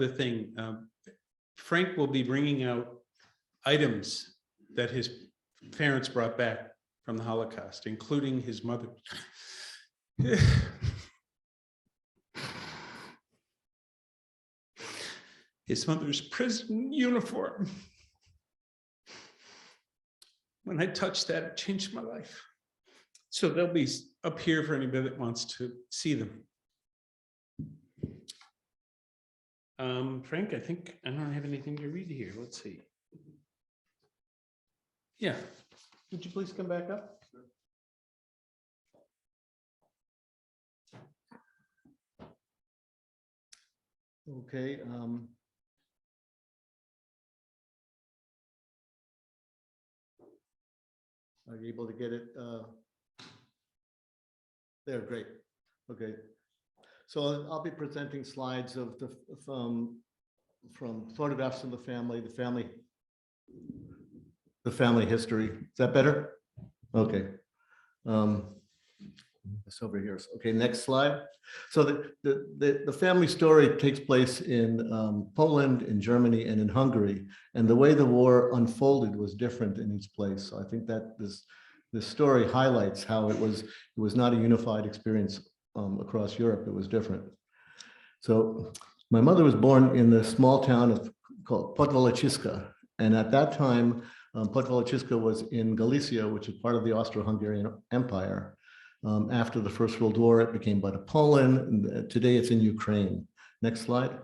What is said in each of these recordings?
other thing. Frank will be bringing out items that his parents brought back from the Holocaust, including his mother. His mother's prison uniform. When I touched that, it changed my life. So they'll be up here for anybody that wants to see them. Frank, I think I don't have anything to read here. Let's see. Yeah, would you please come back up? Okay. Are you able to get it? There, great. Okay. So I'll be presenting slides of the from photographs of the family history. Is that better? Okay. It's over here. Okay, next slide. So the family story takes place in Poland, in Germany, and in Hungary. And the way the war unfolded was different in each place. So I think that this story highlights how it was not a unified experience across Europe. It was different. So my mother was born in the small town called Podwalachiska. And at that time, Podwalachiska was in Galicia, which is part of the Austro-Hungarian Empire. After the First World War, it became part of Poland. And today it's in Ukraine. Next slide.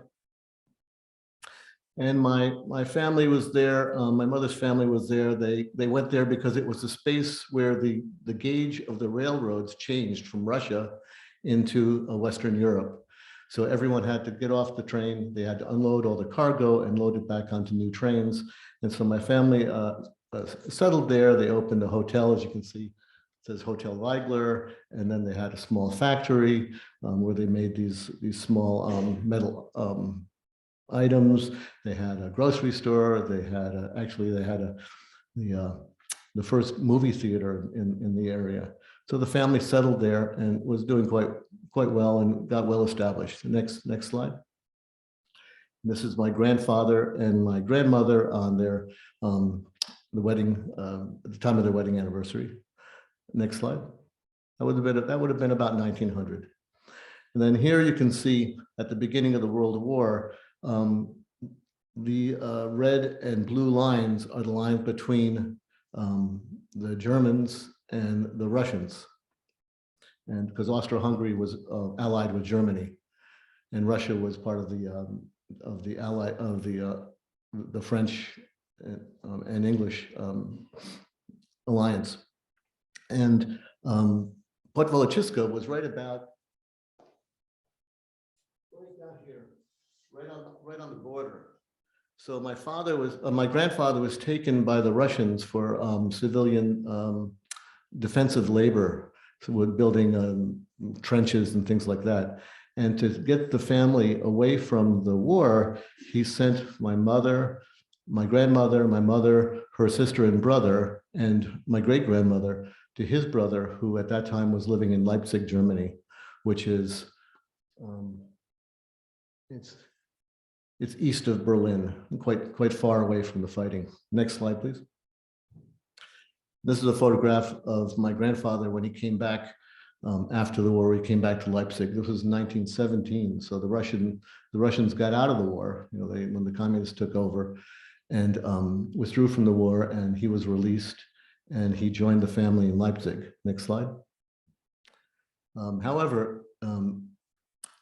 And my family was there. My mother's family was there. They went there because it was the space where the gauge of the railroads changed from Russia into Western Europe. So everyone had to get off the train. They had to unload all the cargo and load it back onto new trains. And so my family settled there. They opened a hotel, as you can see. It says Hotel Weigler, and then they had a small factory where they made these small metal items. They had a grocery store. They had the first movie theater in the area. So the family settled there and was doing quite well and got well established. Next slide. This is my grandfather and my grandmother on their the wedding at the time of their wedding anniversary. Next slide. That would have been about 1900. And then here you can see at the beginning of the World War, the red and blue lines are the lines between the Germans and the Russians, and because Austro-Hungary was allied with Germany, and Russia was part of the French and English alliance. And Podwalachiska was right about down here, right on the border. So my grandfather was taken by the Russians for civilian defensive labor, so we're building trenches and things like that. And to get the family away from the war, he sent my mother, my grandmother, my mother, her sister and brother, and my great-grandmother to his brother, who at that time was living in Leipzig, Germany, which is it's east of Berlin, quite far away from the fighting. Next slide, please. This is a photograph of my grandfather when he came back after the war. He came back to Leipzig. This was 1917. So the Russians got out of the war, when the communists took over, and withdrew from the war, and he was released, and he joined the family in Leipzig. Next slide. However,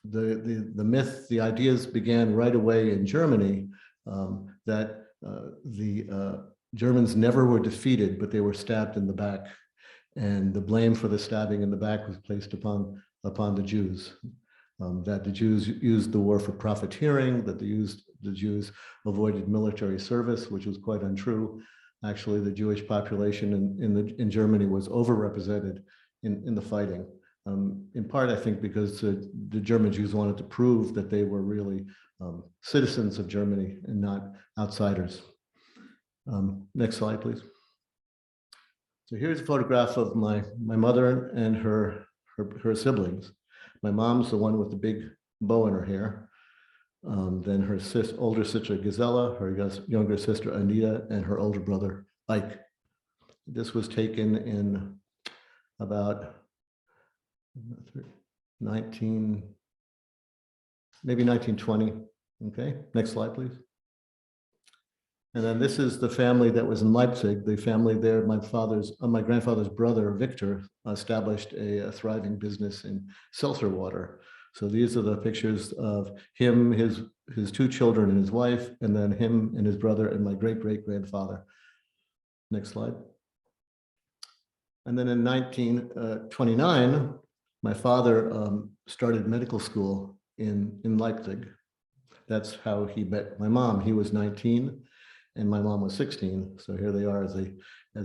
the myth, the ideas began right away in Germany that the Germans never were defeated, but they were stabbed in the back. And the blame for the stabbing in the back was placed upon the Jews. That the Jews used the war for profiteering, that the Jews avoided military service, which was quite untrue. Actually, the Jewish population in Germany was overrepresented in the fighting. In part, I think, because the German Jews wanted to prove that they were really citizens of Germany and not outsiders. Next slide, please. So here's a photograph of my mother and her siblings. My mom's the one with the big bow in her hair. then her older sister Gisela, her younger sister Anita, and her older brother Ike. This was taken in about 1920. Okay, next slide, please. And then this is the family that was in Leipzig. The family there, my grandfather's brother, Victor, established a thriving business in seltzer water. So these are the pictures of him, his two children and his wife, and then him and his brother and my great-great-grandfather. Next slide. And then in 1929, my father started medical school in Leipzig. That's how he met my mom. He was 19 and my mom was 16. So here they are as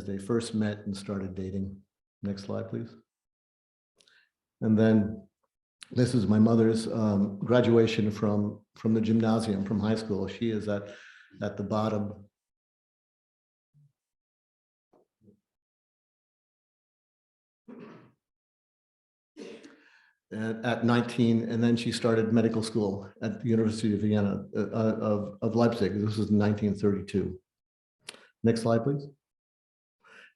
they first met and started dating. Next slide, please. And then this is my mother's graduation from the gymnasium, from high school. She is at the bottom. At 19, and then she started medical school at the University of Vienna, of Leipzig. This was in 1932. Next slide, please.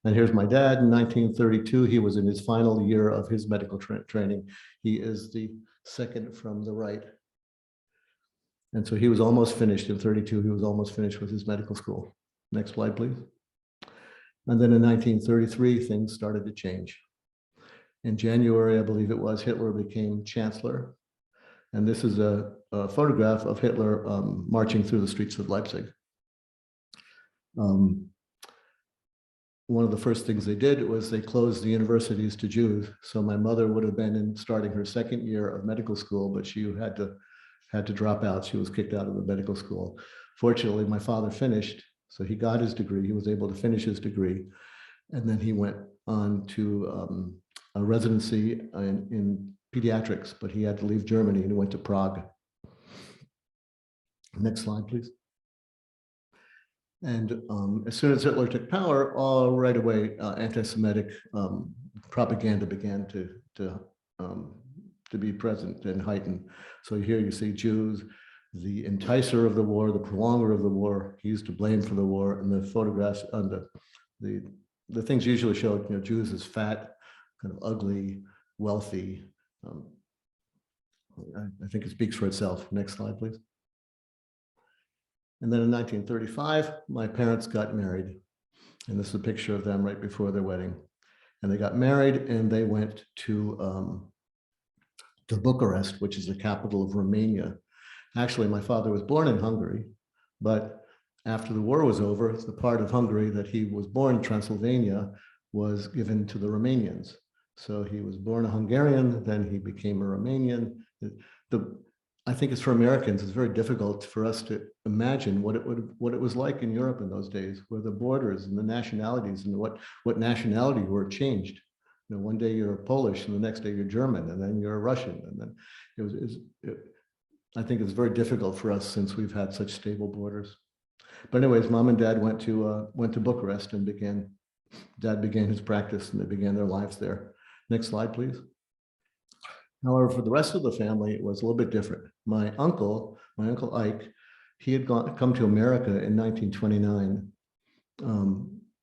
And here's my dad in 1932. He was in his final year of his medical training. He is the second from the right. And so he was almost finished in 32. He was almost finished with his medical school. Next slide, please. And then in 1933, things started to change. In January, I believe it was, Hitler became chancellor. And this is a photograph of Hitler marching through the streets of Leipzig. One of the first things they did was they closed the universities to Jews. So my mother would have been starting her second year of medical school, but she had to drop out. She was kicked out of the medical school. Fortunately, my father finished. So he got his degree. He was able to finish his degree. And then he went on to a residency in pediatrics, but he had to leave Germany and went to Prague. Next slide, please. And as soon as Hitler took power, right away, anti-Semitic propaganda began to be present and heightened. So here you see Jews, the enticer of the war, the prolonger of the war. He used to blame for the war, and the photographs on the things usually showed, Jews as fat, kind of ugly, wealthy. I think it speaks for itself. Next slide, please. And then in 1935, my parents got married. And this is a picture of them right before their wedding. And they got married and they went to Bucharest, which is the capital of Romania. Actually, my father was born in Hungary, but after the war was over, the part of Hungary that he was born, Transylvania, was given to the Romanians. So he was born a Hungarian, then he became a Romanian. I think it's for Americans, it's very difficult for us to imagine what it was like in Europe in those days, where the borders and the nationalities and what nationality you were changed. One day you're Polish and the next day you're German and then you're a Russian. And then I think it's very difficult for us since we've had such stable borders. But anyways, mom and dad went to Bucharest and dad began his practice and they began their lives there. Next slide, please. However, for the rest of the family, it was a little bit different. My uncle Ike, he had come to America in 1929.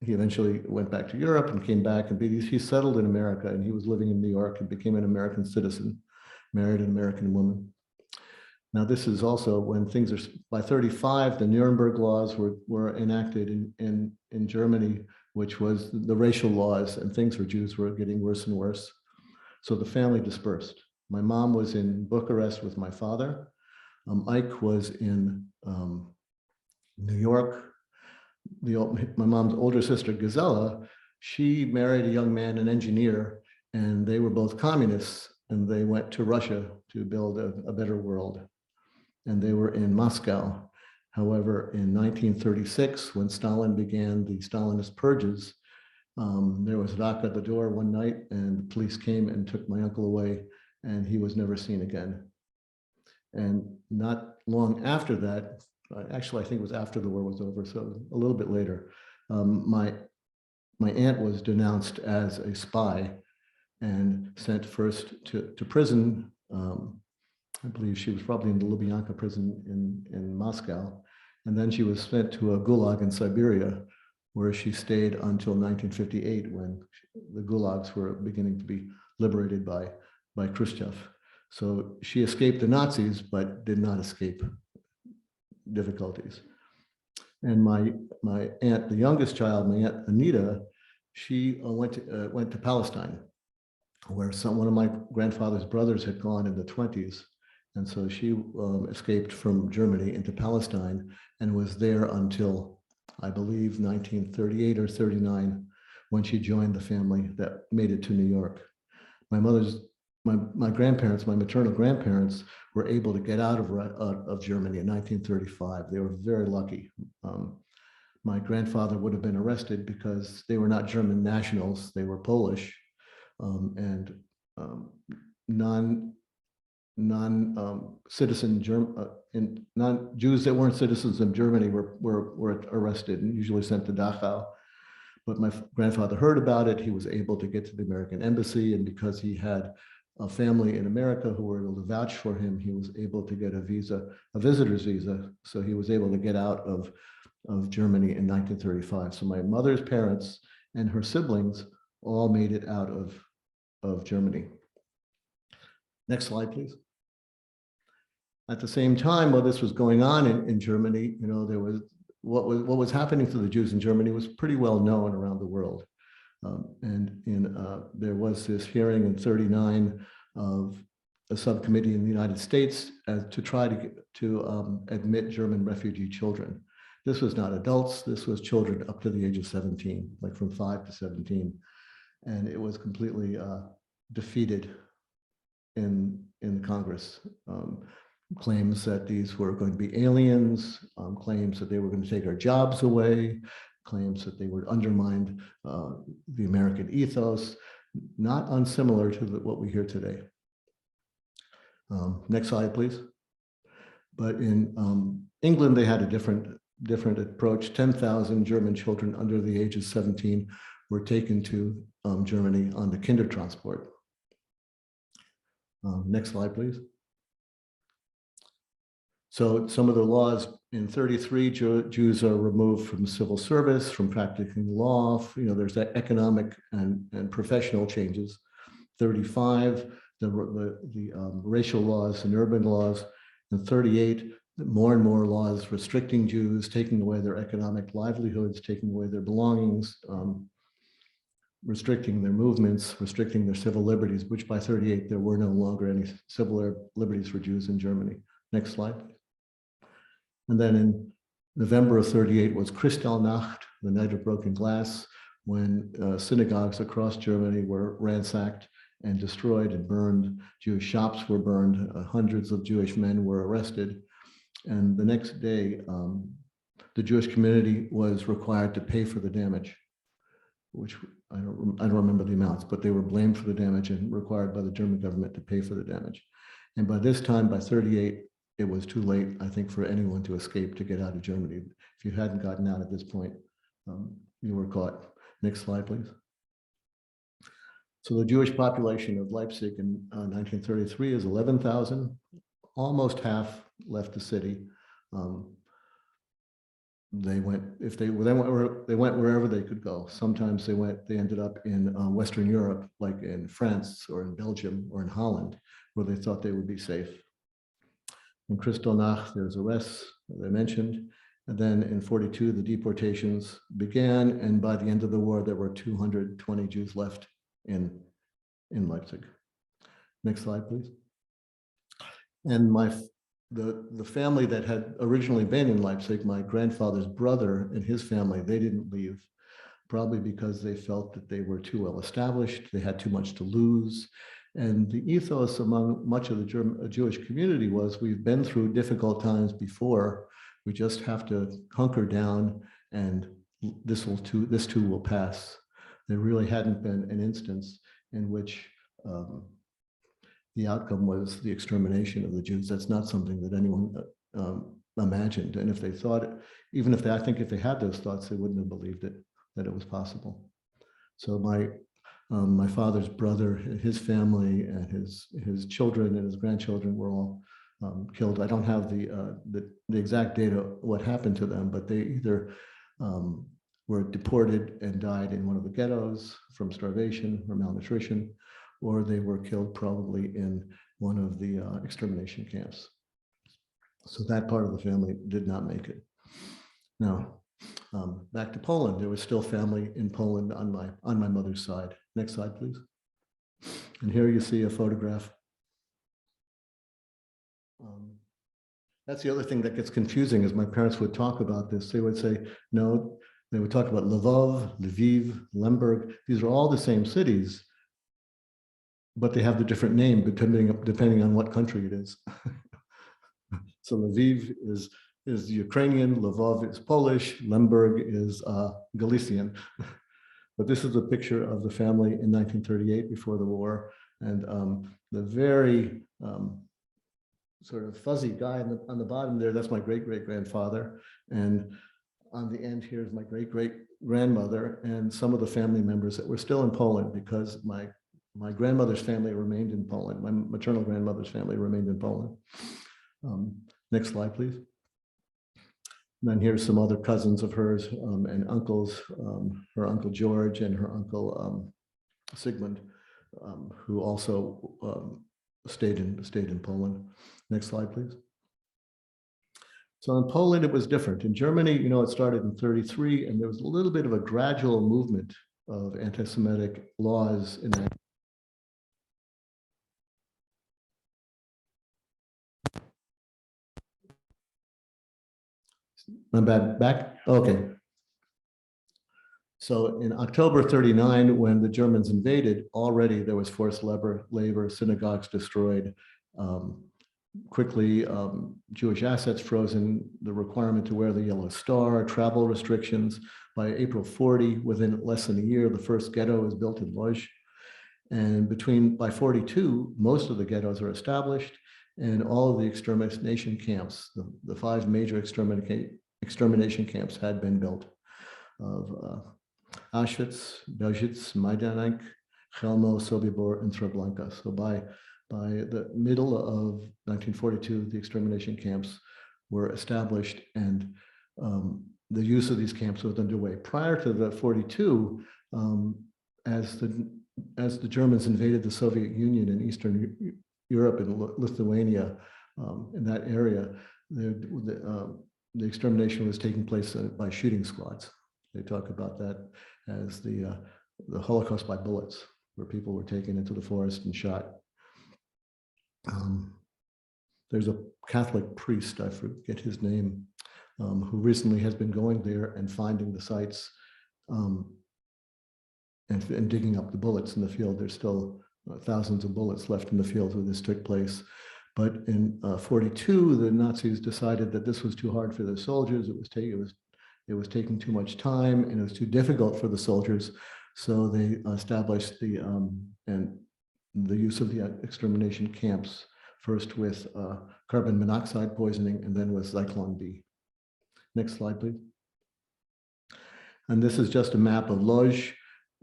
He eventually went back to Europe and came back, and he settled in America, and he was living in New York and became an American citizen, married an American woman. Now, this is also when things are, by 35, the Nuremberg laws were enacted in Germany, which was the racial laws, and things for Jews were getting worse and worse. So the family dispersed. My mom was in Bucharest with my father. Ike was in New York. My mom's older sister, Gisela, she married a young man, an engineer, and they were both communists, and they went to Russia to build a better world. And they were in Moscow. However, in 1936, when Stalin began the Stalinist purges, there was a knock at the door one night and the police came and took my uncle away and he was never seen again. And not long after that, actually, I think it was after the war was over, so a little bit later, my aunt was denounced as a spy and sent first to prison I believe she was probably in the Lubyanka prison in Moscow. And then she was sent to a gulag in Siberia, where she stayed until 1958, when the gulags were beginning to be liberated by Khrushchev. So she escaped the Nazis, but did not escape difficulties. And my aunt, the youngest child, my aunt Anita, she went to Palestine, where one of my grandfather's brothers had gone in the 20s. And so she escaped from Germany into Palestine and was there until, I believe, 1938 or 39, when she joined the family that made it to New York. My grandparents, my maternal grandparents, were able to get out of Germany in 1935. They were very lucky. My grandfather would have been arrested because they were not German nationals, they were Polish, and non-citizen Jews that weren't citizens of Germany were arrested and usually sent to Dachau. But my grandfather heard about it. He was able to get to the American embassy, and because he had a family in America who were able to vouch for him, he was able to get a visitor's visa. So he was able to get out of Germany in 1935. So my mother's parents and her siblings all made it out of Germany. Next slide, please. At the same time, while this was going on in Germany, there was what was happening to the Jews in Germany was pretty well known around the world. There was this hearing in '39 of a subcommittee in the United States to try to admit German refugee children. This was not adults, this was children up to the age of 17, like from 5 to 17. And it was completely defeated in Congress. Claims that these were going to be aliens, claims that they were going to take our jobs away, claims that they would undermine the American ethos, not unsimilar to what we hear today. Next slide, please. But in England, they had a different approach. 10,000 German children under the age of 17 were taken to Germany on the Kindertransport. Next slide, please. So some of the laws in 33, Jews are removed from civil service, from practicing law. There's that economic and professional changes. 35, the racial laws and urban laws. And 38, more and more laws restricting Jews, taking away their economic livelihoods, taking away their belongings, restricting their movements, restricting their civil liberties, which by 38, there were no longer any civil liberties for Jews in Germany. Next slide. And then in November of 38 was Kristallnacht, the night of broken glass, when synagogues across Germany were ransacked and destroyed and burned. Jewish shops were burned. Hundreds of Jewish men were arrested. And the next day, the Jewish community was required to pay for the damage, which I don't remember the amounts, but they were blamed for the damage and required by the German government to pay for the damage. And by this time, by 38, it was too late, I think, for anyone to escape, to get out of Germany. If you hadn't gotten out at this point, you were caught. Next slide, please. So the Jewish population of Leipzig in 1933 is 11,000. Almost half left the city. They went wherever they could go. Sometimes they ended up in Western Europe, like in France or in Belgium or in Holland, where they thought they would be safe. In Kristallnacht, there's arrests, as I mentioned. And then in 42, the deportations began. And by the end of the war, there were 220 Jews left in Leipzig. Next slide, please. And the family that had originally been in Leipzig, my grandfather's brother and his family, they didn't leave, probably because they felt that they were too well established, they had too much to lose. And the ethos among much of the Jewish community was, we've been through difficult times before, we just have to hunker down and this too will pass. There really hadn't been an instance in which the outcome was the extermination of the Jews. That's not something that anyone imagined. And if they thought, I think if they had those thoughts, they wouldn't have believed it, that it was possible. So My father's brother, his family, and his children and his grandchildren were all killed. I don't have the exact data what happened to them, but they either were deported and died in one of the ghettos from starvation or malnutrition, or they were killed probably in one of the extermination camps. So that part of the family did not make it. Now, back to Poland. There was still family in Poland on my mother's side. Next slide, please. And here you see a photograph. That's the other thing that gets confusing is my parents would talk about this. They would say, no, they would talk about Lvov, Lviv, Lemberg. These are all the same cities, but they have the different name depending on what country it is. So Lviv is Ukrainian, Lvov is Polish, Lemberg is Galician. But this is a picture of the family in 1938 before the war. And the very sort of fuzzy guy on the bottom there, that's my great-great-grandfather. And on the end here is my great-great-grandmother and some of the family members that were still in Poland because my grandmother's family remained in Poland. My maternal grandmother's family remained in Poland. Next slide, please. And then here's some other cousins of hers and uncles, her Uncle George and her Uncle Sigmund, who also stayed in Poland. Next slide, please. So in Poland, it was different. In Germany, you know, it started in 1933, and there was a little bit of a gradual movement of anti-Semitic laws in that. I'm back. Okay. So in October 1939, when the Germans invaded, already there was forced labor, synagogues destroyed, quickly Jewish assets frozen, the requirement to wear the yellow star, travel restrictions. By April 1940, within less than a year, the first ghetto is built in Lodz. And by 1942, most of the ghettos are established, and all of the extermination camps, the 5 major extermination camps had been built of Auschwitz, Belzec, Majdanek, Chelmo, Sobibor, and Treblinka. So by the middle of 1942, the extermination camps were established, and the use of these camps was underway. Prior to the 42, as the Germans invaded the Soviet Union in Eastern Europe and Lithuania, in that area, the extermination was taking place by shooting squads. They talk about that as the Holocaust by bullets, where people were taken into the forest and shot. There's a Catholic priest, I forget his name, who recently has been going there and finding the sites and digging up the bullets in the field. There's still thousands of bullets left in the field where this took place. But in 1942, the Nazis decided that this was too hard for the soldiers. It was taking too much time, and it was too difficult for the soldiers. So they established the use of the extermination camps, first with carbon monoxide poisoning and then with Zyklon B. Next slide, please. And this is just a map of Lodz,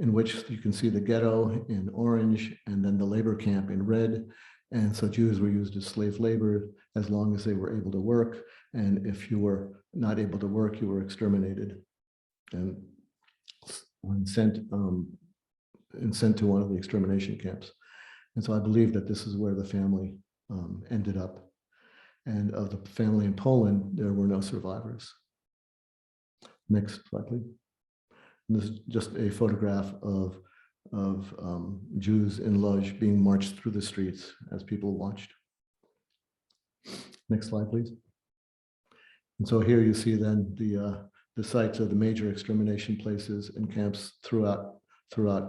in which you can see the ghetto in orange and then the labor camp in red. And so Jews were used as slave labor as long as they were able to work. And if you were not able to work, you were exterminated and sent to one of the extermination camps. And so I believe that this is where the family ended up. And of the family in Poland, there were no survivors. Next slide, please. And this is just a photograph of Jews in Lodz being marched through the streets as people watched. Next slide, please. And so here you see then the sites of the major extermination places and camps throughout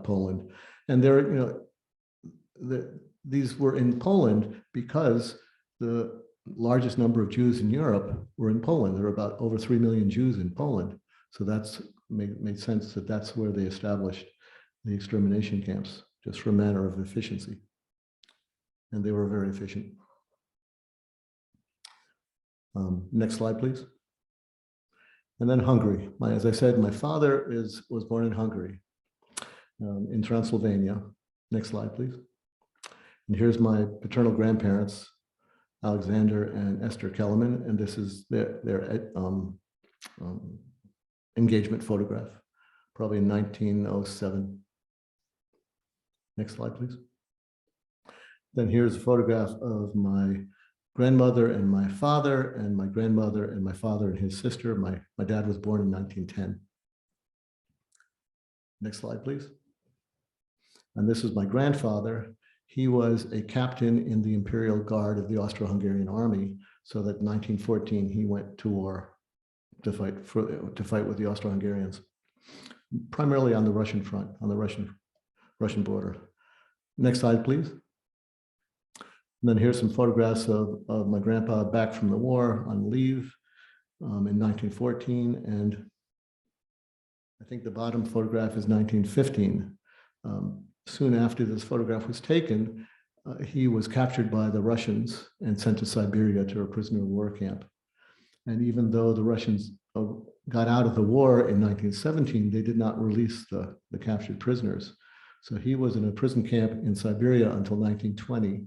Poland. And there, you know, these were in Poland because the largest number of Jews in Europe were in Poland. There were about over 3 million Jews in Poland. So that's made sense that that's where they established the extermination camps, just for a matter of efficiency. And they were very efficient. Next slide, please. And then Hungary. As I said, my father was born in Hungary. in Transylvania. Next slide, please. And here's my paternal grandparents, Alexander and Esther Kelemen, and this is their engagement photograph, probably in 1907. Next slide, please. Then here's a photograph of my grandmother and my father, and my grandmother and my father and his sister. My dad was born in 1910. Next slide, please. And this is my grandfather. He was a captain in the Imperial Guard of the Austro-Hungarian Army. So that in 1914, he went to war to fight with the Austro-Hungarians, primarily on the Russian front, on the Russian border. Next slide, please. And then here's some photographs of my grandpa back from the war on leave in 1914. And I think the bottom photograph is 1915. Soon after this photograph was taken, he was captured by the Russians and sent to Siberia to a prisoner of war camp. And even though the Russians got out of the war in 1917, they did not release the captured prisoners. So he was in a prison camp in Siberia until 1920,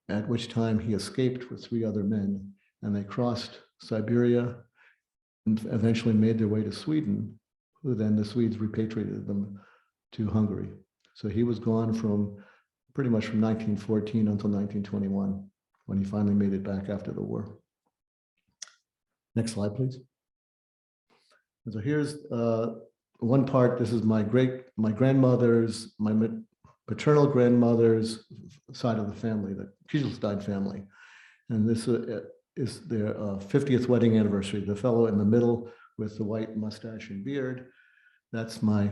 at which time he escaped with 3 other men, and they crossed Siberia and eventually made their way to Sweden, who then the Swedes repatriated them to Hungary. So he was gone from pretty much from 1914 until 1921, when he finally made it back after the war. Next slide, please. And so here's one part. This is my grandmother's, my paternal grandmother's side of the family, the Kieselstein family. And this is their 50th wedding anniversary. The fellow in the middle with the white mustache and beard, that's my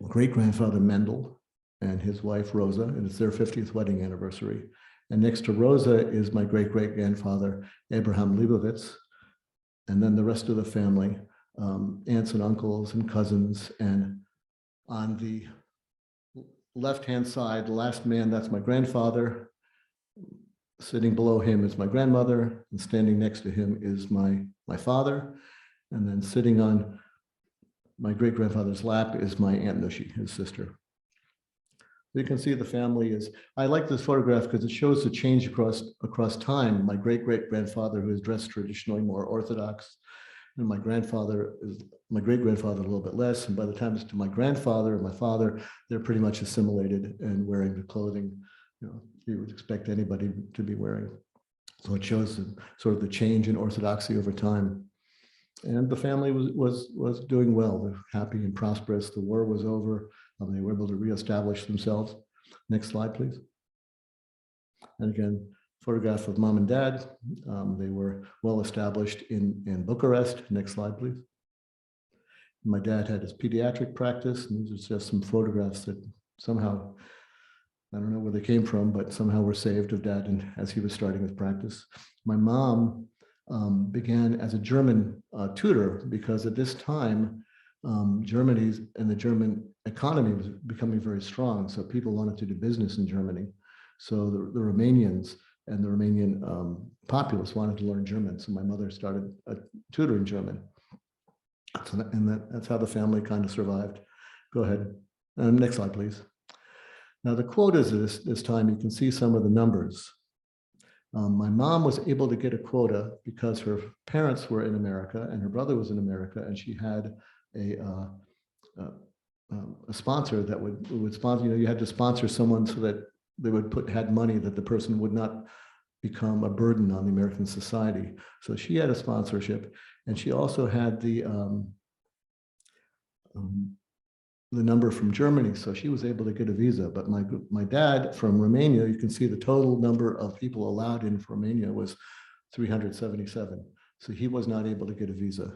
great-grandfather Mendel and his wife Rosa, and it's their 50th wedding anniversary. And next to Rosa is my great-great-grandfather Abraham Leibowitz, and then the rest of the family, aunts and uncles and cousins. And on the left-hand side, the last man, that's my grandfather. Sitting below him is my grandmother, and standing next to him is my father. And then sitting on my great-grandfather's lap is my Aunt Nushi, his sister. You can see the family is, I like this photograph because it shows the change across time. My great-great-grandfather, who is dressed traditionally more Orthodox, and my great-grandfather a little bit less. And by the time it's to my grandfather and my father, they're pretty much assimilated and wearing the clothing, you would expect anybody to be wearing. So it shows sort of the change in orthodoxy over time. And the family was doing well. They're happy and prosperous. The war was over. They were able to reestablish themselves. Next slide, please. And again, photograph of mom and dad. They were well established in Bucharest. Next slide, please. My dad had his pediatric practice, and these are just some photographs that somehow, I don't know where they came from, but somehow were saved of dad and as he was starting his practice. My mom began as a German tutor, because at this time, Germany's and the German economy was becoming very strong. So people wanted to do business in Germany. So the Romanians and the Romanian populace wanted to learn German. So my mother started tutoring German. And that's how the family kind of survived. Go ahead. Next slide, please. Now the quotas this time, you can see some of the numbers. My mom was able to get a quota because her parents were in America and her brother was in America, and she had a sponsor that would sponsor. You had to sponsor someone so that they had money that the person would not become a burden on the American society. So she had a sponsorship, and she also had the number from Germany, so she was able to get a visa. But my dad from Romania, you can see the total number of people allowed in Romania was 377. So he was not able to get a visa.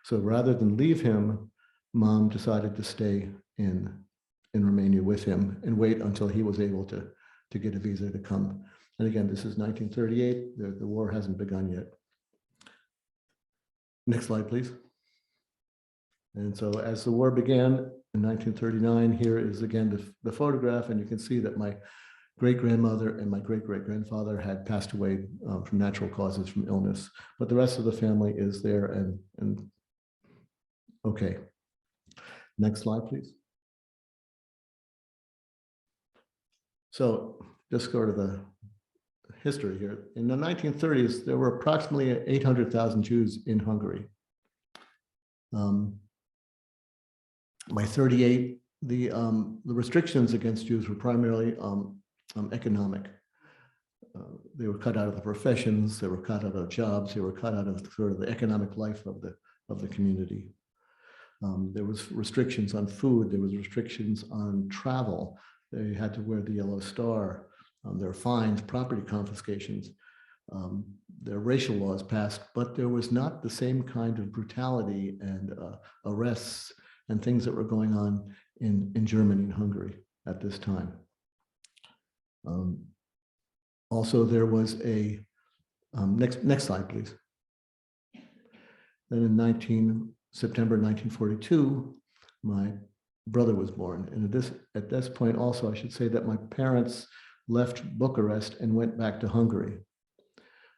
So rather than leave him, mom decided to stay in Romania with him and wait until he was able to get a visa to come. And again, this is 1938. The war hasn't begun yet. Next slide, please. And so as the war began in 1939, here is again the photograph, and you can see that my great-grandmother and my great-great-grandfather had passed away from natural causes, from illness, but the rest of the family is there and okay. Next slide, please. So just go to the history here. In the 1930s, there were approximately 800,000 Jews in Hungary. By 38, the restrictions against Jews were primarily economic. They were cut out of the professions, they were cut out of jobs, they were cut out of sort of the economic life of the community. There was restrictions on food, there was restrictions on travel. They had to wear the yellow star. There were fines, property confiscations. There were racial laws passed, but there was not the same kind of brutality and arrests and things that were going on in Germany and Hungary at this time. Also, there was a, next slide, please. Then in September 1942, my brother was born. And at this point also, I should say that my parents left Bucharest and went back to Hungary.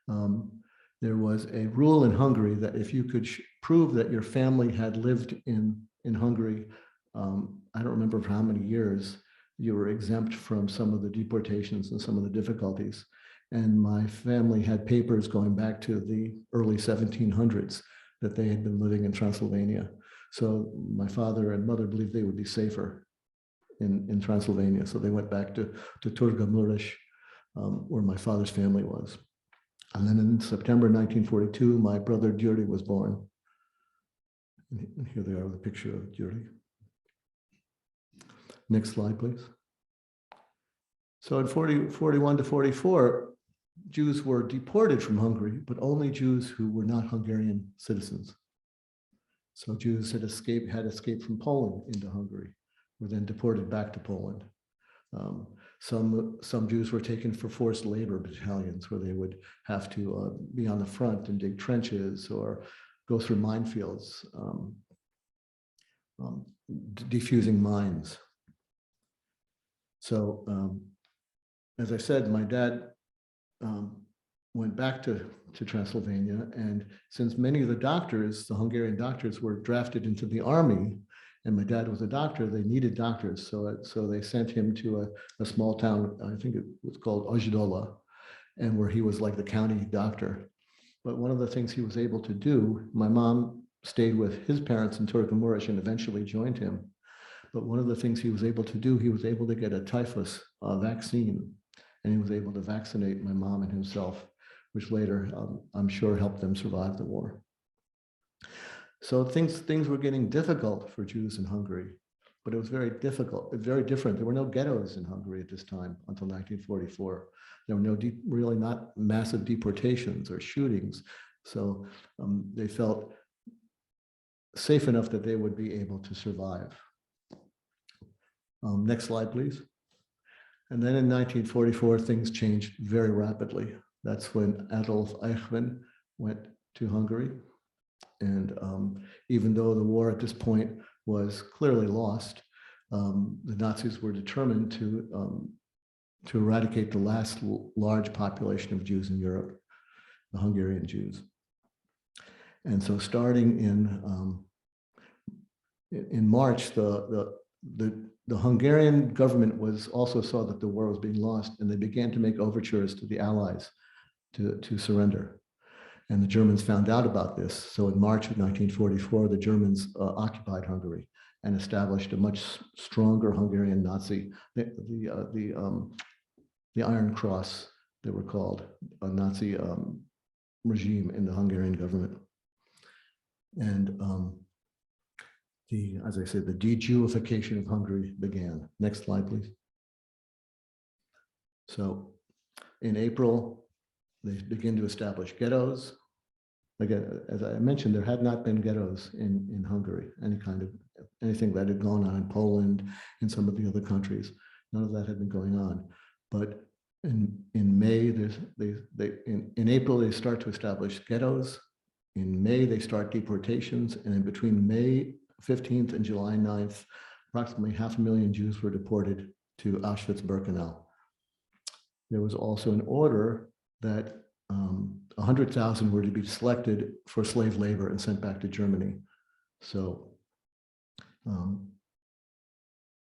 There was a rule in Hungary that if you could prove that your family had lived in Hungary, I don't remember for how many years, you were exempt from some of the deportations and some of the difficulties. And my family had papers going back to the early 1700s that they had been living in Transylvania. So my father and mother believed they would be safer in Transylvania. So they went back to Turga, where my father's family was. And then in September 1942, my brother Gyuri was born. And here they are with a picture of Gyuri. Next slide, please. So in 41 to 44, Jews were deported from Hungary, but only Jews who were not Hungarian citizens. So Jews had escaped from Poland into Hungary, were then deported back to Poland. Some Jews were taken for forced labor battalions where they would have to be on the front and dig trenches or go through minefields, defusing mines. So as I said, my dad went back to Transylvania, and since many of the doctors, the Hungarian doctors, were drafted into the army, and my dad was a doctor, they needed doctors. So they sent him to a small town, I think it was called Ojdola, and where he was like the county doctor. But one of the things he was able to do, my mom stayed with his parents in Turkmenish and eventually joined him. But one of the things he was able to do, he was able to get a typhus vaccine, and he was able to vaccinate my mom and himself, which later I'm sure helped them survive the war. So things were getting difficult for Jews in Hungary, but it was very difficult, very different. There were no ghettos in Hungary at this time until 1944. There were no really not massive deportations or shootings. So they felt safe enough that they would be able to survive. Next slide, please. And then in 1944, things changed very rapidly. That's when Adolf Eichmann went to Hungary. And even though the war at this point was clearly lost, the Nazis were determined to eradicate the last large population of Jews in Europe, the Hungarian Jews. And so starting in March, the Hungarian government also saw that the war was being lost, and they began to make overtures to the Allies to surrender. And the Germans found out about this. So in March of 1944, the Germans occupied Hungary and established a much stronger Hungarian Nazi, the Iron Cross, they were called, a Nazi regime in the Hungarian government. And as I said, the de-Jewification of Hungary began. Next slide, please. So in April, they begin to establish ghettos. Again, as I mentioned, there had not been ghettos in Hungary, anything that had gone on in Poland and some of the other countries. None of that had been going on. But in May, in April, they start to establish ghettos. In May, they start deportations. And in between May 15th and July 9th, approximately 500,000 Jews were deported to Auschwitz-Birkenau. There was also an order that 100,000 were to be selected for slave labor and sent back to Germany. So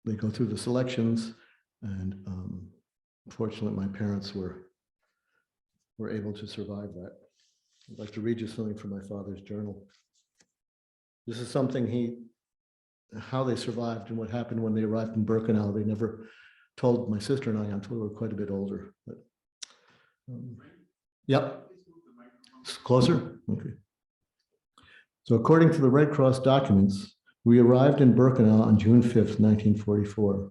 they go through the selections, and Fortunately, my parents were able to survive that. I'd like to read you something from my father's journal. This is something how they survived and what happened when they arrived in Birkenau. They never told my sister and I until we were quite a bit older. But, yep. Closer? Okay. So according to the Red Cross documents, we arrived in Birkenau on June 5th, 1944.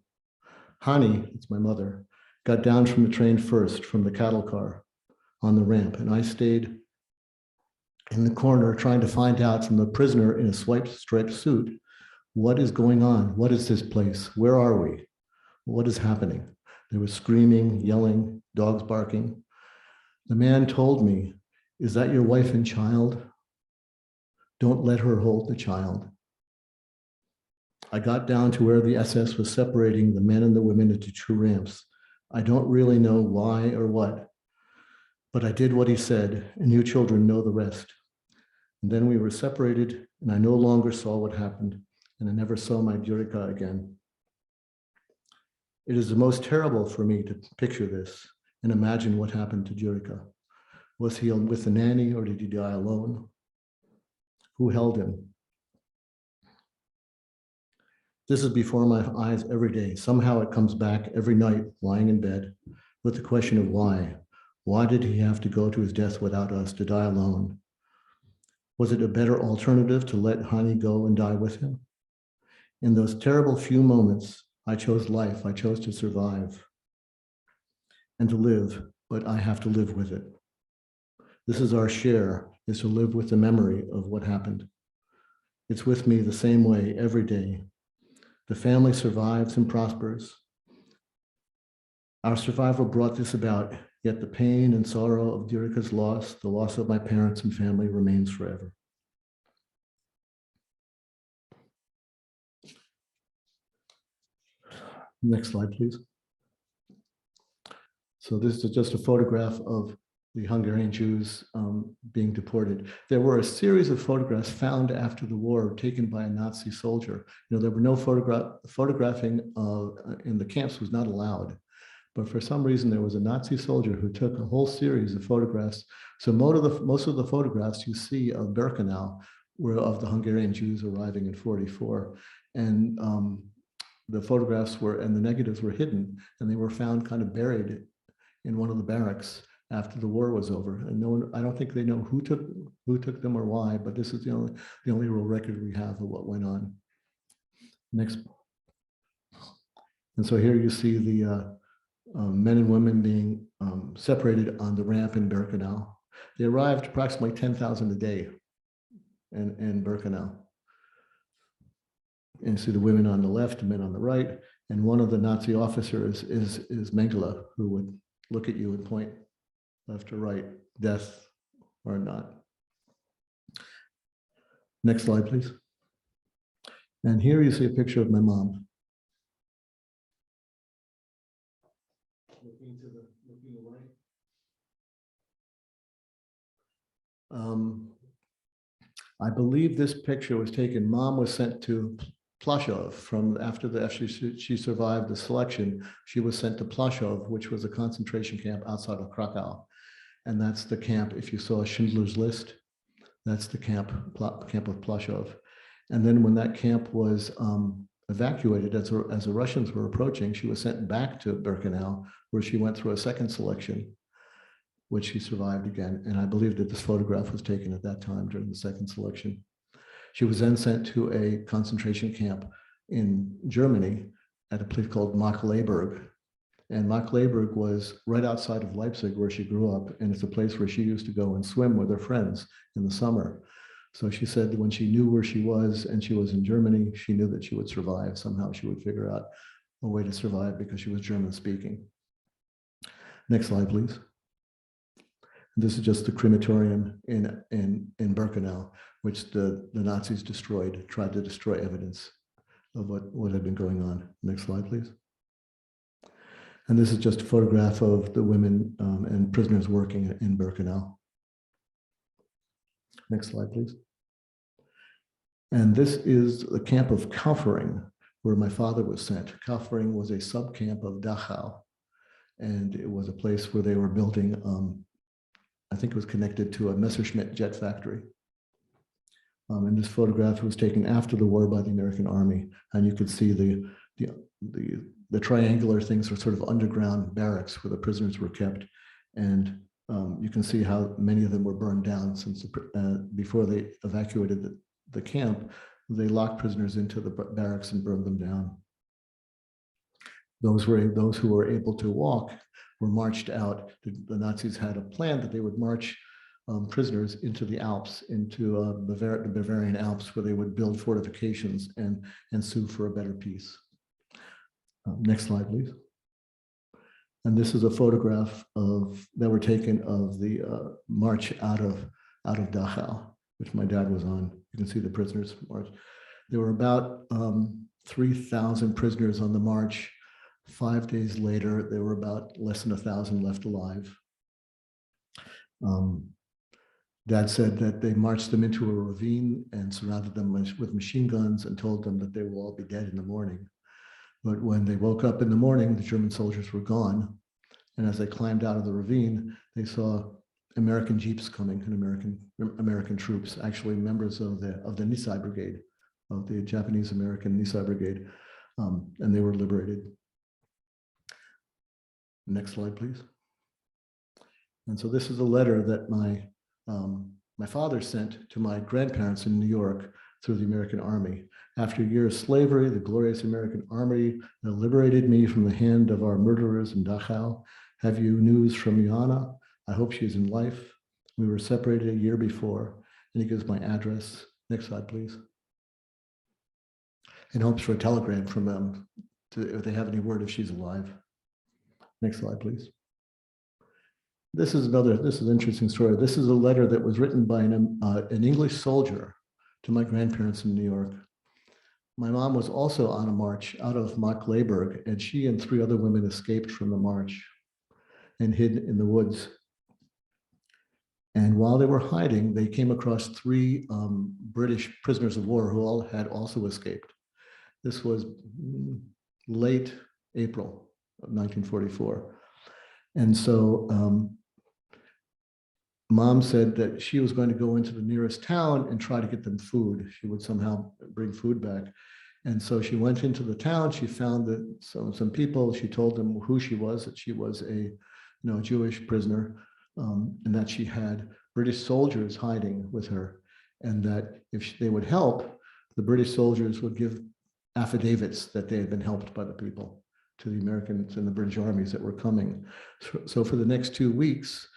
Hani, it's my mother, got down from the train first from the cattle car on the ramp, and I stayed in the corner trying to find out from the prisoner in a striped suit, what is going on? What is this place? Where are we? What is happening? There was screaming, yelling, dogs barking. The man told me, "Is that your wife and child? Don't let her hold the child." I got down to where the SS was separating the men and the women into two ramps. I don't really know why or what, but I did what he said, and you children know the rest. And then we were separated, and I no longer saw what happened, and I never saw my Jurika again. It is the most terrible for me to picture this and imagine what happened to Jurika. Was he with a nanny or did he die alone? Who held him? This is before my eyes every day. Somehow it comes back every night, lying in bed, with the question of why. Why did he have to go to his death without us, to die alone? Was it a better alternative to let Hani go and die with him? In those terrible few moments, I chose life. I chose to survive and to live, but I have to live with it. This is our share, is to live with the memory of what happened. It's with me the same way every day. The family survives and prospers. Our survival brought this about, yet the pain and sorrow of Jurika's loss, the loss of my parents and family, remains forever. Next slide, please. So this is just a photograph of the Hungarian Jews being deported. There were a series of photographs found after the war taken by a Nazi soldier. You know, there were no photographing in the camps was not allowed. But for some reason, there was a Nazi soldier who took a whole series of photographs. So most of the photographs you see of Birkenau were of the Hungarian Jews arriving in 44. And the photographs and the negatives were hidden, and they were found kind of buried in one of the barracks after the war was over. And no one, I don't think they know who took them or why, but this is the only real record we have of what went on. Next. And so here you see the men and women being separated on the ramp in Birkenau. They arrived approximately 10,000 a day in Birkenau. And you see the women on the left, the men on the right, and one of the Nazi officers is Mengele, who would look at you and point left or right, death or not. Next slide, please. And here you see a picture of my mom. Looking away. I believe this picture was taken. Mom was sent to Plaszów after she survived the selection. She was sent to Plaszów, which was a concentration camp outside of Krakow, and that's the camp. If you saw Schindler's List, that's the camp of Plaszów. And then when that camp was evacuated, as the Russians were approaching, she was sent back to Birkenau, where she went through a second selection, which she survived again. And I believe that this photograph was taken at that time during the second selection. She was then sent to a concentration camp in Germany at a place called Markkleeberg. And Markkleeberg was right outside of Leipzig, where she grew up. And it's a place where she used to go and swim with her friends in the summer. So she said that when she knew where she was and she was in Germany, she knew that she would survive. Somehow she would figure out a way to survive because she was German speaking. Next slide, please. This is just the crematorium in Birkenau, which the Nazis destroyed, tried to destroy evidence of what had been going on. Next slide, please. And this is just a photograph of the women and prisoners working in Birkenau. Next slide, please. And this is the camp of Kaufering, where my father was sent. Kaufering was a subcamp of Dachau. and it was a place where they were building, I think it was connected to a Messerschmitt jet factory. And this photograph was taken after the war by the American Army, and you could see the triangular things were sort of underground barracks where the prisoners were kept, and you can see how many of them were burned down since before they evacuated the camp. They locked prisoners into the barracks and burned them down. Those who were able to walk were marched out. The Nazis had a plan that they would march prisoners into the Alps, into the Bavarian Alps, where they would build fortifications and sue for a better peace. Next slide, please. And this is a photograph that were taken of the march out of Dachau, which my dad was on. You can see the prisoners march. There were about 3,000 prisoners on the march. 5 days later, there were about less than 1,000 left alive. Dad said that they marched them into a ravine and surrounded them with machine guns and told them that they will all be dead in the morning. But when they woke up in the morning, the German soldiers were gone. And as they climbed out of the ravine, they saw American jeeps coming and American troops, actually members of the Nisei Brigade, of the Japanese-American Nisei Brigade, and they were liberated. Next slide, please. And so this is a letter that my father sent to my grandparents in New York through the American Army. After a year of slavery, the glorious American Army liberated me from the hand of our murderers in Dachau. Have you news from Joanna? I hope she is in life. We were separated a year before. And he gives my address. Next slide, please. And hopes for a telegram from them if they have any word if she's alive. Next slide, please. This is an interesting story. This is a letter that was written by an English soldier to my grandparents in New York. My mom was also on a march out of Markkleeberg, and she and 3 other women escaped from the march and hid in the woods. And while they were hiding, they came across 3 British prisoners of war who all had also escaped. This was late April of 1944. And so Mom said that she was going to go into the nearest town and try to get them food. She would somehow bring food back. And so she went into the town. She found that some people, she told them who she was, that she was a Jewish prisoner, and that she had British soldiers hiding with her, and that if they would help, the British soldiers would give affidavits that they had been helped by the people to the Americans and the British armies that were coming. So for the next 2 weeks,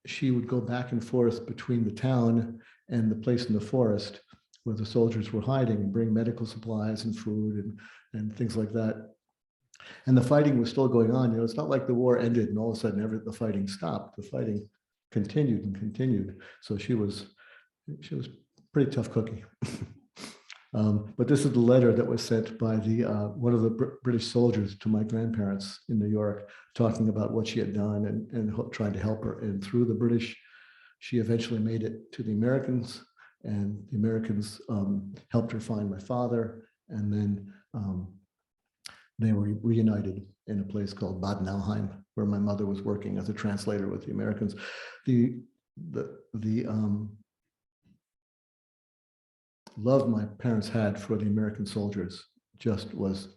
she would go back and forth between the town and the place in the forest where the soldiers were hiding and bring medical supplies and food and things like that. And the fighting was still going on. It's not like the war ended and all of a sudden the fighting stopped. The fighting continued and continued. So she was pretty tough cookie. But this is the letter that was sent by one of the British soldiers to my grandparents in New York, talking about what she had done and trying to help her. And through the British, she eventually made it to the Americans, and the Americans helped her find my father. And then they were reunited in a place called Bad Nauheim, where my mother was working as a translator with the Americans. The love my parents had for the American soldiers just was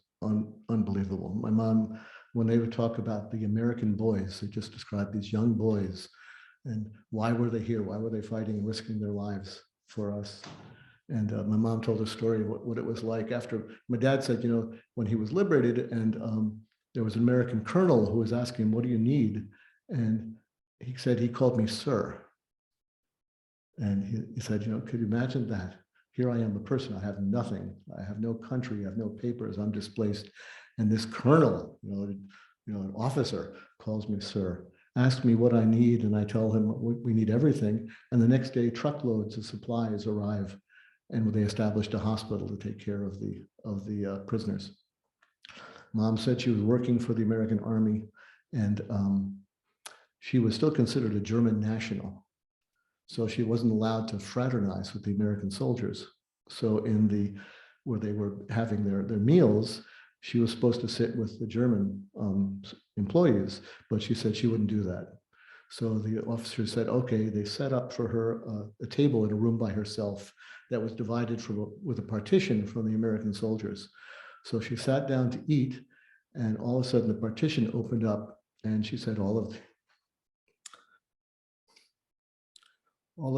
unbelievable. My mom, when they would talk about the American boys, they just described these young boys and why were they here? Why were they fighting and risking their lives for us? And my mom told a story what it was like after. My dad said, when he was liberated, and there was an American colonel who was asking him, "What do you need?" And he said, he called me sir. And he said, could you imagine that? Here I am, a person, I have nothing. I have no country, I have no papers, I'm displaced. And this colonel, an officer, calls me sir, asks me what I need, and I tell him we need everything. And the next day, truckloads of supplies arrive, and they established a hospital to take care of the prisoners. Mom said she was working for the American Army, and she was still considered a German national. So she wasn't allowed to fraternize with the American soldiers. So where they were having their meals, she was supposed to sit with the German employees, but she said she wouldn't do that. So the officer said, okay, they set up for her a table in a room by herself that was divided with a partition from the American soldiers. So she sat down to eat, and all of a sudden the partition opened up, and she said all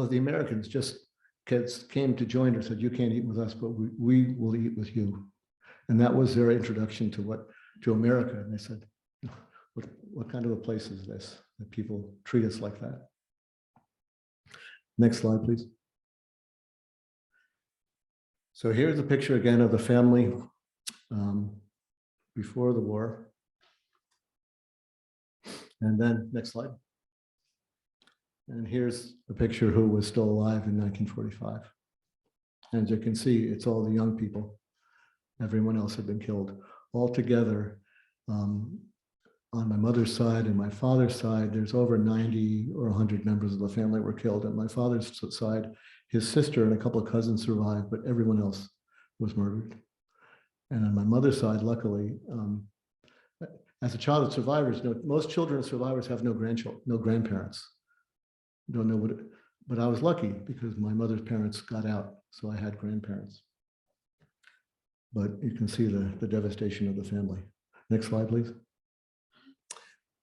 of the Americans just came to join her, said, you can't eat with us, but we will eat with you. And that was their introduction to America. And they said, what kind of a place is this that people treat us like that? Next slide, please. So here's a picture again of the family before the war. And then next slide. And here's a picture who was still alive in 1945. And as you can see, it's all the young people. Everyone else had been killed. All together, on my mother's side and my father's side, there's over 90 or 100 members of the family were killed. On my father's side, his sister and a couple of cousins survived, but everyone else was murdered. And on my mother's side, luckily, as a child of survivors, most children of survivors have no grandparents. Don't know what, but I was lucky because my mother's parents got out, so I had grandparents. But you can see the devastation of the family. Next slide, please.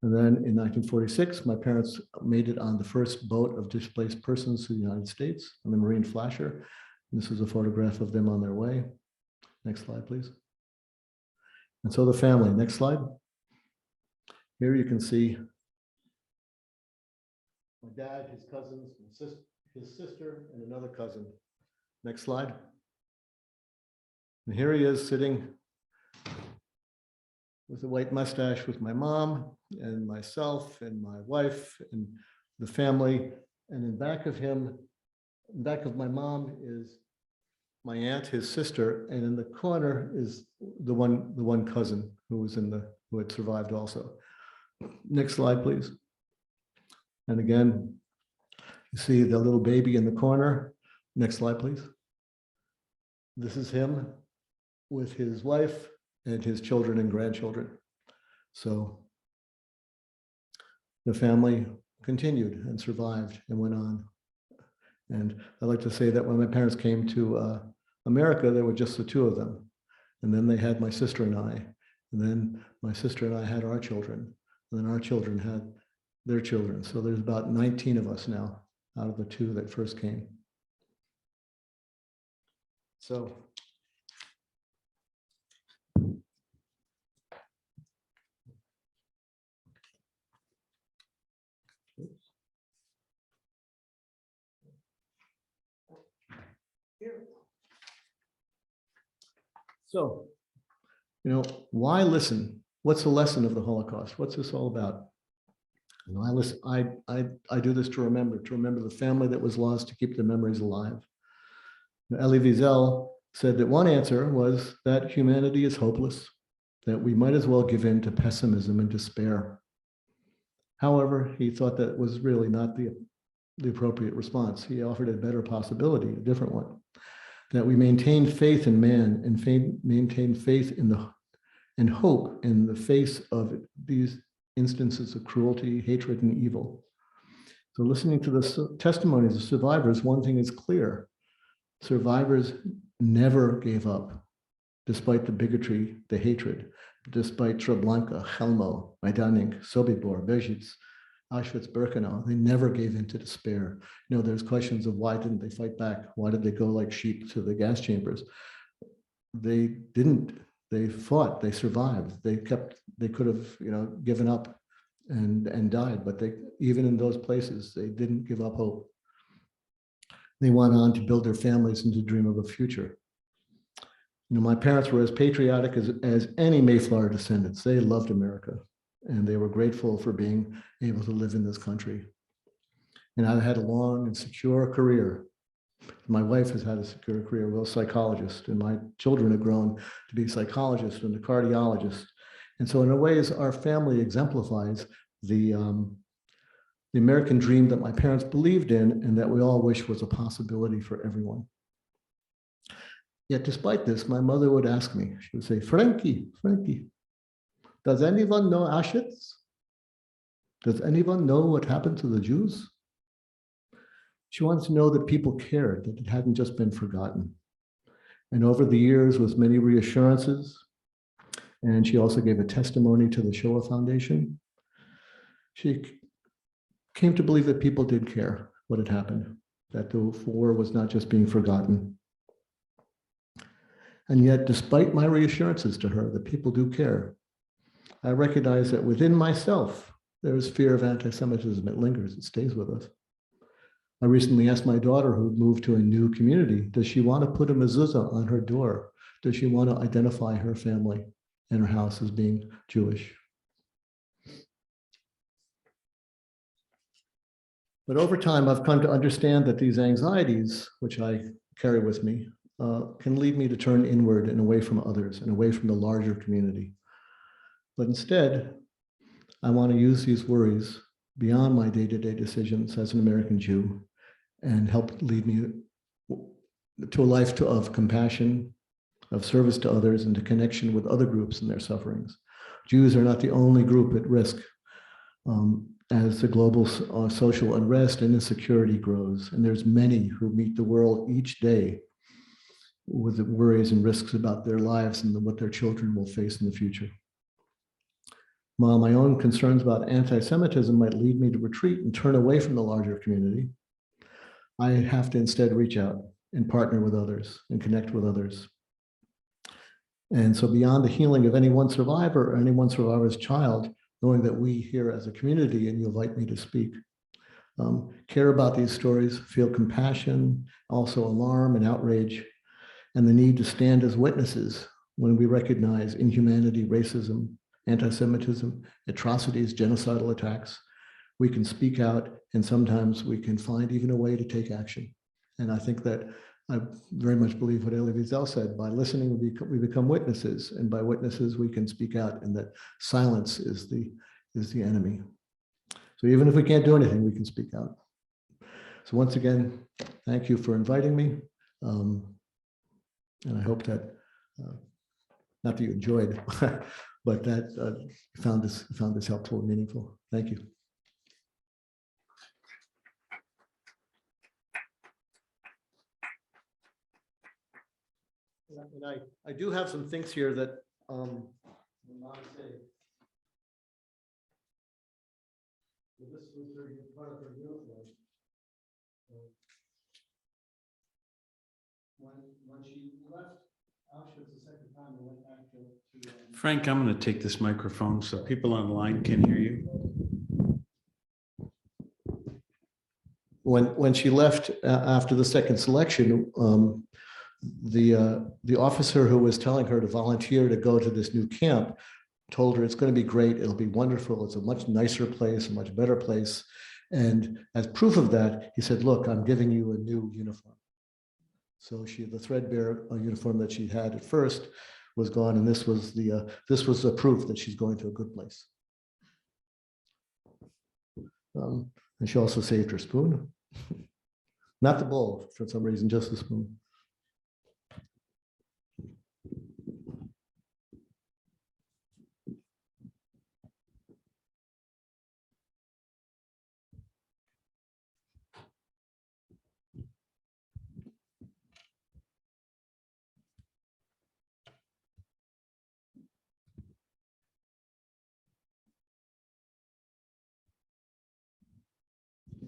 And then in 1946, my parents made it on the first boat of displaced persons to the United States on the Marine Flasher. And this is a photograph of them on their way. Next slide, please. And so the family, next slide. Here you can see my dad, his cousins, his sister, and another cousin. Next slide. And here he is sitting with a white mustache with my mom and myself and my wife and the family. And in back of him, in back of my mom is my aunt, his sister, and in the corner is the one cousin who had survived also. Next slide, please. And again, you see the little baby in the corner. Next slide, please. This is him with his wife and his children and grandchildren. So the family continued and survived and went on. And I like to say that when my parents came to America, there were just the two of them. And then they had my sister and I. And then my sister and I had our children. And then our children had their children. So there's about 19 of us now out of the two that first came. So So, why listen? What's the lesson of the Holocaust? What's this all about? I do this to remember the family that was lost, to keep the memories alive. Elie Wiesel said that one answer was that humanity is hopeless, that we might as well give in to pessimism and despair. However, he thought that was really not the appropriate response. He offered a better possibility, a different one, that we maintain faith in man and maintain faith and hope in the face of these instances of cruelty, hatred, and evil. So listening to the testimonies of survivors, one thing is clear. Survivors never gave up, despite the bigotry, the hatred, despite Treblinka, Chelmo, Majdanek, Sobibor, Bežic, Auschwitz, Birkenau. They never gave in to despair. There's questions of why didn't they fight back? Why did they go like sheep to the gas chambers? They didn't. They fought. They survived. They could have, given up and died, but even in those places, they didn't give up hope. They went on to build their families and to dream of a future. My parents were as patriotic as any Mayflower descendants. They loved America, and they were grateful for being able to live in this country. And I've had a long and secure career. My wife has had a secure career, well, psychologist, and my children have grown to be psychologists and a cardiologist. And so in a ways, our family exemplifies the American dream that my parents believed in and that we all wish was a possibility for everyone. Yet despite this, my mother would ask me, she would say, Frankie, Frankie, does anyone know Auschwitz? Does anyone know what happened to the Jews? She wanted to know that people cared, that it hadn't just been forgotten. And over the years, with many reassurances, and she also gave a testimony to the Shoah Foundation, she came to believe that people did care what had happened, that the war was not just being forgotten. And yet, despite my reassurances to her that people do care, I recognize that within myself, there is fear of anti-Semitism. It lingers, it stays with us. I recently asked my daughter, who moved to a new community, does she want to put a mezuzah on her door? Does she want to identify her family and her house as being Jewish? But over time, I've come to understand that these anxieties, which I carry with me, can lead me to turn inward and away from others and away from the larger community. But instead, I want to use these worries beyond my day-to-day decisions as an American Jew and help lead me to a life of compassion, of service to others, and to connection with other groups and their sufferings. Jews are not the only group at risk as the global social unrest and insecurity grows. And there's many who meet the world each day with the worries and risks about their lives and what their children will face in the future. While my own concerns about anti-Semitism might lead me to retreat and turn away from the larger community, I have to instead reach out and partner with others and connect with others. And so beyond the healing of any one survivor or any one survivor's child, knowing that we here as a community, and you invite me to speak, care about these stories, feel compassion, also alarm and outrage, and the need to stand as witnesses when we recognize inhumanity, racism, anti-Semitism, atrocities, genocidal attacks. We can speak out, and sometimes we can find even a way to take action. And I think that I very much believe what Elie Wiesel said, by listening, we become witnesses, and by witnesses, we can speak out, and that silence is the enemy. So even if we can't do anything, we can speak out. So once again, thank you for inviting me. And I hope that, not that you enjoyed, but that found this helpful and meaningful. Thank you. And I do have some things here that this was part of her uniform. When she left Auschwitz the second time, I went back to Frank, I'm going to take this microphone so people online can hear you. When she left after the second selection, the officer who was telling her to volunteer to go to this new camp told her it's going to be great, it'll be wonderful, it's a much nicer place, a much better place. And as proof of that, he said, look, I'm giving you a new uniform. So the threadbare uniform that she had at first was gone, and this was the proof that she's going to a good place. And she also saved her spoon, not the bowl for some reason, just the spoon.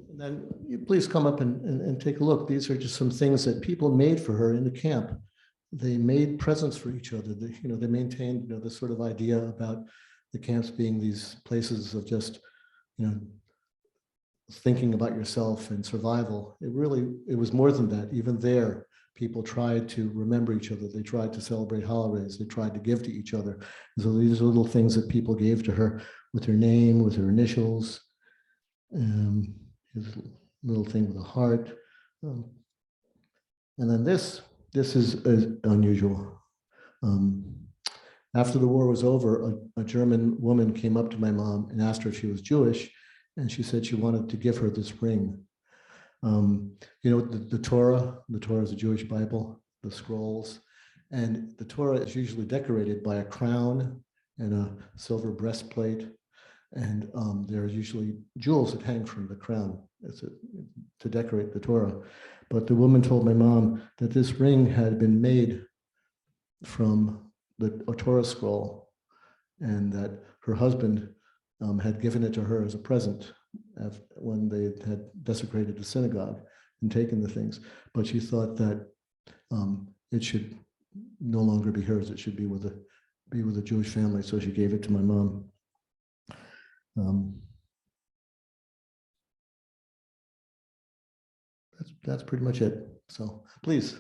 And then you please come up and take a look. These are just some things that people made for her in the camp. They made presents for each other. They maintained, this sort of idea about the camps being these places of just, thinking about yourself and survival. It was more than that. Even there, people tried to remember each other. They tried to celebrate holidays. They tried to give to each other. And so these are little things that people gave to her with her name, with her initials. Here's a little thing with a heart. And then this is unusual. After the war was over, a German woman came up to my mom and asked her if she was Jewish. And she said she wanted to give her this ring. The Torah is a Jewish Bible, the scrolls. And the Torah is usually decorated by a crown and a silver breastplate. And there are usually jewels that hang from the crown to decorate the Torah. But the woman told my mom that this ring had been made from a Torah scroll, and that her husband had given it to her as a present when they had desecrated the synagogue and taken the things. But she thought that it should no longer be hers. It should be with a Jewish family. So she gave it to my mom. That's pretty much it. So please.